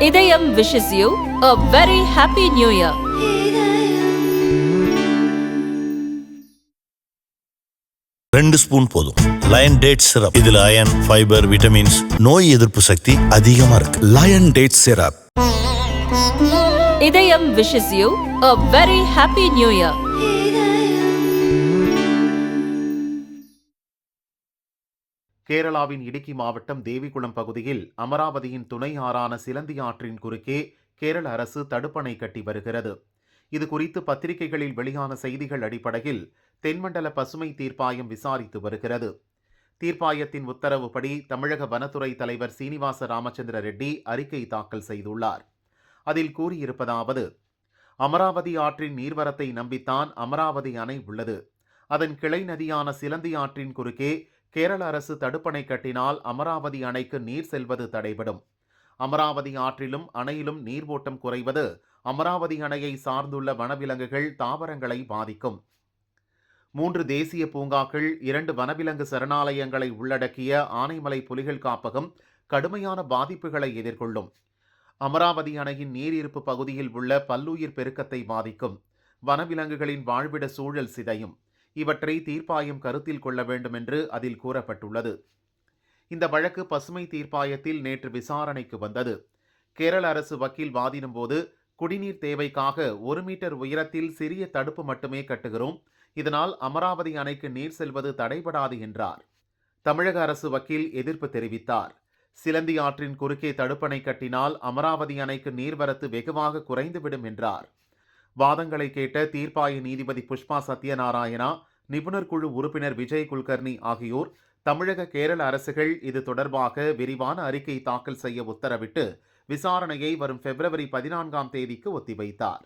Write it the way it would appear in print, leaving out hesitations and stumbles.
இதயம் wishes you a very happy new year. ரெண்டு spoon போதும். Lion date syrup. இதுல அயன், ஃபைபர், விட்டமின்ஸ், நோய் எதிர்ப்பு சக்தி அதிகமா இருக்கு. Lion date syrup. Idhayam wishes you a very happy new year. கேரளாவின் இடுக்கி மாவட்டம் தேவிகுளம் பகுதியில் அமராவதியின் துணை ஆறான சிலந்தி ஆற்றின் குறுக்கே கேரள அரசு தடுப்பணை கட்டி வருகிறது. இது குறித்து பத்திரிகைகளில் வெளியான செய்திகள் அடிப்படையில் தென்மண்டல பசுமை தீர்ப்பாயம் விசாரித்து வருகிறது. தீர்ப்பாயத்தின் உத்தரவுப்படி தமிழக வனத்துறை தலைவர் சீனிவாச ராமச்சந்திர ரெட்டி அறிக்கை தாக்கல் செய்துள்ளார். அதில் கூறியிருப்பதாவது: அமராவதி ஆற்றின் நீர்வரத்தை நம்பித்தான் அமராவதி அணை உள்ளது. அதன் கிளை நதியான சிலந்தி ஆற்றின் குறுக்கே கேரள அரசு தடுப்பணை கட்டினால் அமராவதி அணைக்கு நீர் செல்வது தடைபடும். அமராவதி ஆற்றிலும் அணையிலும் நீர்வோட்டம் குறைவது அமராவதி அணையை சார்ந்துள்ள வனவிலங்குகள், தாவரங்களை பாதிக்கும். 3 தேசிய பூங்காக்கள், 2 வனவிலங்கு சரணாலயங்களை உள்ளடக்கிய ஆனைமலை புலிகள் காப்பகம் கடுமையான பாதிப்புகளை எதிர்கொள்ளும். அமராவதி அணையின் நீரிருப்பு பகுதியில் உள்ள பல்லுயிர் பெருக்கத்தை பாதிக்கும். வனவிலங்குகளின் வாழ்விட சூழல் சிதையும். இவற்றை தீர்ப்பாயம் கருத்தில் கொள்ள வேண்டும் என்று அதில் கூறப்பட்டுள்ளது. இந்த வழக்கு பசுமை தீர்ப்பாயத்தில் நேற்று விசாரணைக்கு வந்தது. கேரள அரசு வக்கீல் வாதிடும் போது, குடிநீர் தேவைக்காக 1 மீட்டர் உயரத்தில் சிறிய தடுப்பு மட்டுமே கட்டுகிறோம், இதனால் அமராவதி அணைக்கு நீர் செல்வது தடைபடாது என்றார். தமிழக அரசு வக்கீல் எதிர்ப்பு தெரிவித்தார். சிலந்தி ஆற்றின் குறுக்கே தடுப்பணை கட்டினால் அமராவதி அணைக்கு நீர்வரத்து வெகுவாக குறைந்துவிடும் என்றார். வாதங்களை கேட்ட தீர்ப்பாய நீதிபதி புஷ்பா சத்யநாராயணா, நிபுணர் குழு உறுப்பினர் விஜய் குல்கர்னி ஆகியோர் தமிழக, கேரள அரசுகள் இது தொடர்பாக விரிவான அறிக்கை தாக்கல் செய்ய உத்தரவிட்டு விசாரணையை வரும் February 14 ஒத்திவைத்தார்.